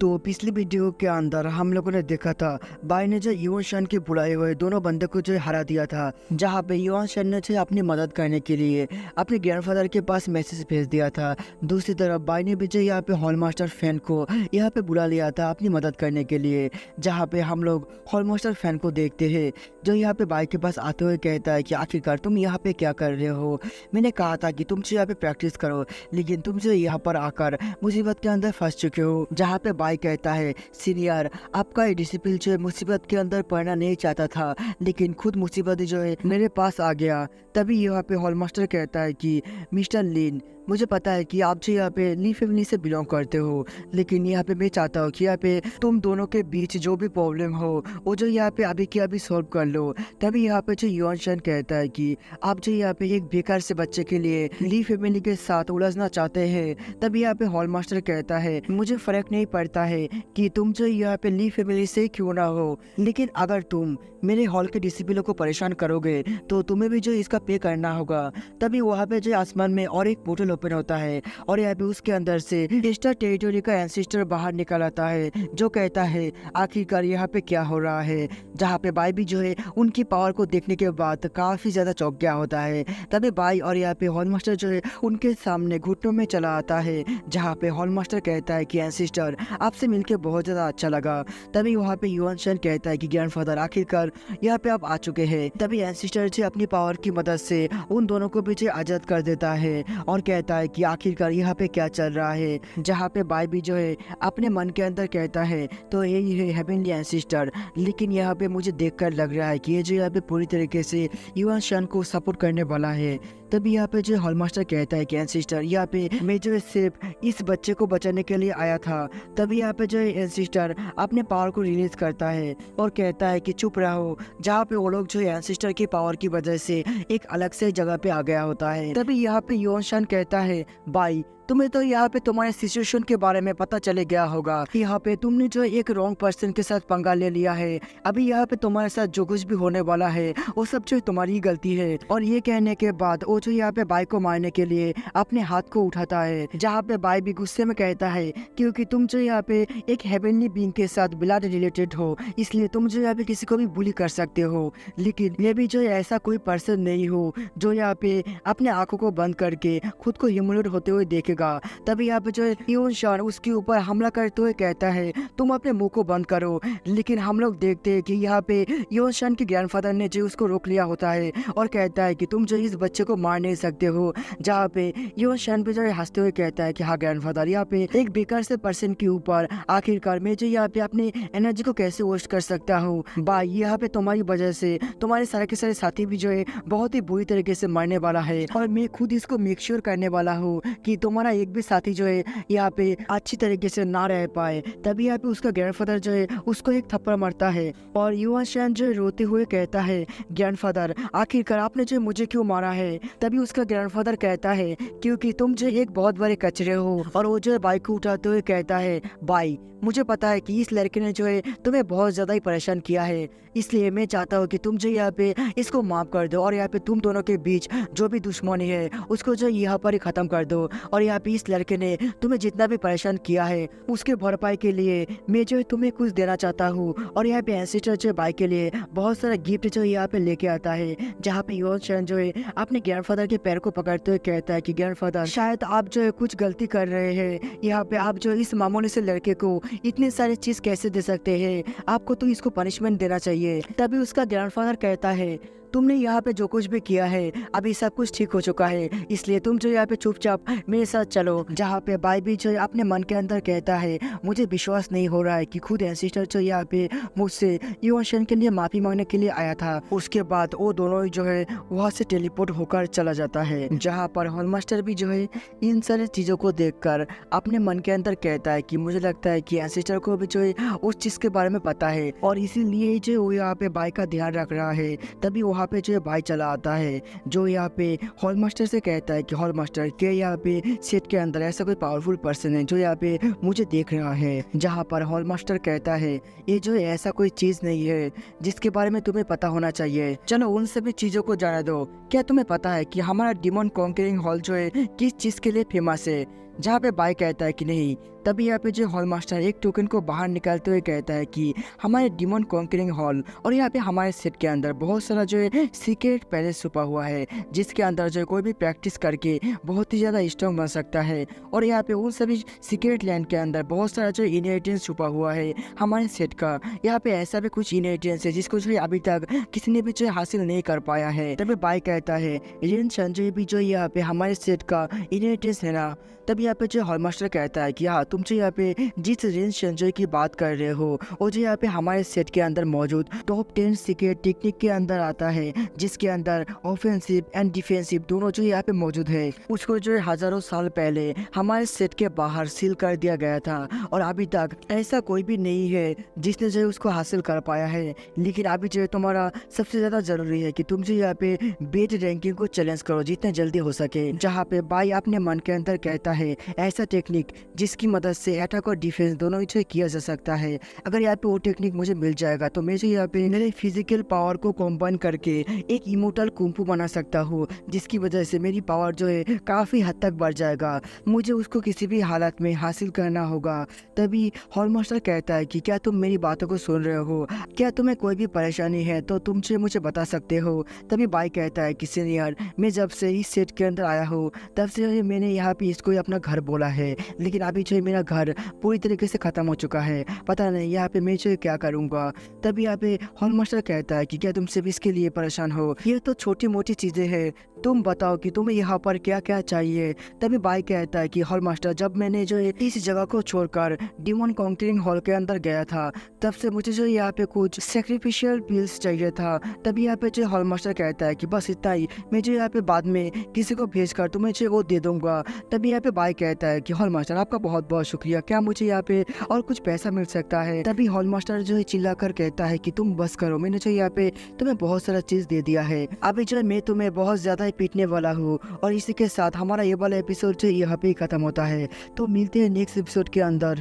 तो पिछली वीडियो के अंदर हम लोगों ने देखा था बाई ने जो युवन शन के बुलाए हुए दोनों बंदे को जो हरा दिया था, जहाँ पे युवन शन ने जो अपनी मदद करने के लिए अपने ग्रैंडफादर के पास मैसेज भेज दिया था। दूसरी तरफ बाई ने भी जो यहाँ पे हॉल मास्टर फैन को यहाँ पे बुला लिया था अपनी मदद करने के लिए, जहाँ पे हम लोग हॉल मास्टर फैन को देखते हैं जो यहाँ पे बाई के पास आते हुए कहता है कि आखिरकार तुम यहाँ पे क्या कर रहे हो। मैंने कहा था कि तुम जो यहाँ पे प्रैक्टिस करो, लेकिन तुम जो यहाँ पर आकर मुसीबत के अंदर फंस चुके हो। जहाँ पे बाई कहता है सीनियर, आपका ये डिसिप्लिन जो है मुसीबत के अंदर पड़ना नहीं चाहता था, लेकिन खुद मुसीबत जो है मेरे पास आ गया। तभी यहाँ पे हॉल मास्टर कहता है कि मिस्टर लिन, मुझे पता है कि आप जो यहाँ पे ली फैमिली से बिलोंग करते हो, लेकिन यहाँ पे मैं चाहता हूँ कि यहाँ पे तुम दोनों के बीच जो भी प्रॉब्लम हो वो जो यहाँ पे अभी के अभी सॉल्व कर लो। तभी यहाँ पे जो युवन शन कहता है कि आप जो यहाँ पे एक बेकार से बच्चे के लिए ली फैमिली के साथ उलझना चाहते हैं। तभी यहाँ पे हॉल मास्टर कहता है मुझे फर्क नहीं पड़ता है कि तुम जो यहाँ पे ली फैमिली से क्यों ना हो, लेकिन अगर तुम मेरे हॉल के डिसिप्लिन को परेशान करोगे तो तुम्हें भी जो इसका पे करना होगा। तभी वहाँ पे जो आसमान में और एक पोर्टल ओपन होता है और यहाँ पे उसके अंदर से स्टार टेरिटोरी का एंसेस्टर बाहर निकल आता है, जो कहता है आखिरकार यहाँ पे क्या हो रहा है। जहाँ पे बाई भी जो है उनकी पावर को देखने के बाद काफी ज्यादा चौंक गया होता है। तभी बाई और यहाँ पे हॉल मास्टर जो है उनके सामने घुटनों में चला आता है, जहाँ पे हॉल मास्टर कहता है कि एंसेस्टर, आपसे मिलकर बहुत ज्यादा अच्छा लगा। तभी वहाँ पे युवन शन कहता है कि ग्रैंडफादर, आखिरकार यहाँ पे आप आ चुके हैं। तभी एंसेस्टर जो अपनी पावर की मदद से उन दोनों को भी आजाद कर देता है और कहता है कि आखिरकार यहाँ पे क्या चल रहा है। जहाँ पे बाई भी जो है अपने मन के अंदर कहता है तो यही है हेवनली एंसेस्टर, लेकिन यहाँ पे मुझे देखकर लग रहा है कि ये जो यहाँ पे पूरी तरीके से युवन शन को सपोर्ट करने वाला है। तभी यहाँ पे जो हॉल मास्टर कहता है कि एंसेस्टर, यहाँ पे मैं जो सिर्फ इस बच्चे को बचाने के लिए आया था। तभी यहाँ पे जो एंसेस्टर अपने पावर को रिलीज करता है और कहता है कि चुप रहो। जहाँ पे वो लोग जो एंसेस्टर की पावर की वजह से एक अलग से जगह पे आ गया होता है। तभी यहाँ पे युवन शन कहता है बाई, तुम्हें तो यहाँ पे तुम्हारे सिचुएशन के बारे में पता चले गया होगा। यहाँ पे तुमने जो एक रॉन्ग पर्सन के साथ पंगा ले लिया है। अभी यहाँ पे तुम्हारे साथ जो कुछ भी होने वाला है वो सब जो तुम्हारी गलती है। और ये कहने के बाद वो जो यहाँ पे बाई को मारने के लिए अपने हाथ को उठाता है, जहाँ पे बाई भी गुस्से में कहता है क्योंकि तुम जो यहाँ पे एक हेवनली बीइंग के साथ ब्लड रिलेटेड हो, इसलिए तुम जो यहाँ पे किसी को भी बुली कर सकते हो, लेकिन ये भी जो ऐसा कोई पर्सन नहीं हो जो यहाँ पे अपने आंखों को बंद करके खुद को ह्यूमिलेट होते हुए देखेगा। तभी यहाँ पे जो युवन शन उसके ऊपर हमला करते हुए कहता है तुम अपने मुंह को बंद करो, लेकिन हम लोग देखते हैं कि यहाँ पे युवन शन के ग्रैंडफादर ने जो उसको रोक लिया होता है और कहता है कि तुम जो इस बच्चे को मार नहीं सकते हो। जहाँ पे युवन शन पे जो हंसते हुए कहता है कि हाँ ग्रैंडफादर, यहाँ पे एक बेकार से पर्सन के ऊपर आखिरकार मैं जो यहाँ पे अपनी एनर्जी को कैसे वेस्ट कर सकता हूँ। भाई, यहाँ पे तुम्हारी वजह से तुम्हारे सारे के सारे साथी भी जो है बहुत ही बुरी तरीके से मरने वाला है, और मैं खुद इसको मेक श्योर करने वाला हूँ कि तुम्हारा एक भी साथी जो है यहाँ पे अच्छी तरीके से ना रह पाए। तभी यहाँ पे उसका ग्रैंडफादर जो है उसको एक थप्पड़ मारता है और युवन शन जो रोते हुए कहता है ग्रैंडफादर, आखिरकार आपने जो मुझे क्यों मारा है। तभी उसका ग्रैंडफादर कहता है क्योंकि तुम जो एक बहुत बड़े कचरे हो। और वो जो बाइक को उठाते हुए कहता है बाई, मुझे पता है कि इस लड़के ने जो है तुम्हें बहुत ज्यादा ही परेशान किया है, इसलिए मैं चाहता हूँ कि तुम जो यहाँ पे इसको माफ कर दो और यहाँ पे तुम दोनों के बीच जो भी दुश्मनी है उसको जो यहाँ पर ही खत्म कर दो। और यहाँ पे इस लड़के ने तुम्हें जितना भी परेशान किया है उसके भरपाई के लिए मैं जो है तुम्हें कुछ देना चाहता हूँ। और यहाँ पे एंसेस्टर जो बाई के लिए बहुत सारा गिफ्ट जो यहाँ पे लेके आता है, जहाँ पे युवन शन जो है अपने ग्रैंडफादर के पैर को पकड़ते हुए कहता है कि ग्रैंडफादर, शायद आप जो है कुछ गलती कर रहे हैं। यहाँ पे आप जो इस मामूली से लड़के को इतने सारे चीज कैसे दे सकते हैं, आपको तो इसको पनिशमेंट देना चाहिए। तभी उसका ग्रैंडफादर कहता है तुमने यहाँ पे जो कुछ भी किया है अभी सब कुछ ठीक हो चुका है, इसलिए तुम जो यहाँ पे चुपचाप मेरे साथ चलो। जहाँ पे बाई भी जो अपने मन के अंदर कहता है मुझे विश्वास नहीं हो रहा है कि खुद एंसेस्टर जो यहाँ पे मुझसे युवन शन के लिए माफी मांगने के लिए आया था। उसके बाद वो दोनों जो है वहाँ से टेलीपोर्ट होकर चला जाता है, जहाँ पर हॉल मास्टर भी जो है इन सारी चीजों को देखकर अपने मन के अंदर कहता है कि मुझे लगता है कि एंसेस्टर को भी जो है उस चीज के बारे में पता है और इसीलिए जो वो यहाँ पे बाई का ध्यान रख रहा है। तभी वहाँ पे जो बाई चला आता है, जो यहाँ पे हॉल मास्टर से कहता है कि हॉल मास्टर के यहाँ पे सेट के अंदर ऐसा कोई पावरफुल पर्सन है जो यहाँ पे मुझे देख रहा है। जहाँ पर हॉल मास्टर कहता है ये जो ऐसा कोई चीज नहीं है जिसके बारे में तुम्हें पता होना चाहिए, चलो उन सभी चीजों को जाने दो। क्या तुम्हें पता है कि हमारा डिमन कॉन्करिंग हॉल जो है किस चीज के लिए फेमस है। जहाँ पे बाई कहता है कि नहीं, तभी यहाँ पे जो हॉल मास्टर एक टोकन को बाहर निकालते हुए कहता है कि हमारे डिमन कॉन्करिंग हॉल और यहाँ पे हमारे सेट के अंदर बहुत सारा जो है सीक्रेट पैलेस छुपा हुआ है, जिसके अंदर जो कोई भी प्रैक्टिस करके बहुत ही ज़्यादा स्ट्रॉन्ग बन सकता है। और यहाँ पे उन सभी सीक्रेट लैंड के अंदर बहुत सारा जो इनहेरिटेंस छुपा हुआ है हमारे सेट का। यहाँ पे ऐसा भी कुछ इनहेरिटेंस है जिसको जो अभी तक किसी ने भी जो हासिल नहीं कर पाया है। तभी बाई कहता है रेन संजय भी जो यहाँ पे हमारे सेट का इनहेरिटेंस है ना। तब यहाँ पे जो हॉलमास्टर कहता है कि हाँ, तुम जो यहाँ पे जिस रेंज संजय की बात कर रहे हो वो जो यहाँ पे हमारे सेट के अंदर मौजूद टॉप 10 सीक्रेट टेक्निक के अंदर आता है, जिसके अंदर ऑफेंसिव एंड डिफेंसिव दोनों जो यहाँ पे मौजूद है। उसको जो है हजारों साल पहले हमारे सेट के बाहर सील कर दिया गया था और अभी तक ऐसा कोई भी नहीं है जिसने जो है उसको हासिल कर पाया है। लेकिन अभी जो है तुम्हारा सबसे ज्यादा जरूरी है कि तुम जो यहाँ पे बेट रैंकिंग को चैलेंज करो जितने जल्दी हो सके। जहाँ पे बाई अपने मन के अंदर कहता है ऐसा टेक्निक जिसकी मदद से अटैक और डिफेंस दोनों ही जो किया जा सकता है। अगर यहाँ पे वो टेक्निक मुझे मिल जाएगा तो मैं जो यहाँ पे मेरे फिजिकल पावर को कॉम्बाइन करके एक इमोर्टल कुंफू बना सकता हूँ, जिसकी वजह से मेरी पावर जो है काफी हद तक बढ़ जाएगा। मुझे उसको किसी भी हालत में हासिल करना होगा। तभी हॉलमास्टर कहता है कि क्या तुम मेरी बातों को सुन रहे हो, क्या तुम्हें कोई भी परेशानी है तो तुम मुझे बता सकते हो। तभी बाई कहता है कि सीनियर, मैं जब से इस सेट के अंदर आया हूँ तब से मैंने यहाँ पे इसको अपना घर बोला है, लेकिन अभी जो मेरा घर पूरी तरीके से खत्म हो चुका है। पता नहीं यहाँ पे मैं जो क्या करूँगा। तभी यहाँ पे हॉलमास्टर कहता है कि क्या तुम सिर्फ इसके लिए परेशान हो, ये तो छोटी मोटी चीजें हैं, तुम बताओ कि तुम्हें यहाँ पर क्या क्या चाहिए। तभी बाई कहता है कि हॉलमास्टर, जब मैंने जो इस जगह को छोड़कर डिमन कॉन्करिंग हॉल के अंदर गया था तब से मुझे जो यहाँ पे कुछ सैक्रिफिशियल पिल्स चाहिए था। तभी यहाँ पे जो हॉलमास्टर कहता है कि बस इतना ही, मैं जो यहाँ पे बाद में किसी को भेजकर तुम्हें जो वो दे दूंगा। तभी यहाँ पे बाई कहता है कि हॉलमास्टर आपका बहुत बहुत शुक्रिया, क्या मुझे यहाँ पे और कुछ पैसा मिल सकता है। तभी हॉलमास्टर जो है चिल्लाकर कहता है कि तुम बस करो, मैंने जो यहाँ पे तुम्हें बहुत सारा चीज दे दिया है, अभी जो मैं तुम्हें बहुत ज्यादा पीटने वाला हूँ। और इसी के साथ हमारा ये वाला एपिसोड जो यहाँ पे खत्म होता है। तो मिलते हैं नेक्स्ट एपिसोड के अंदर।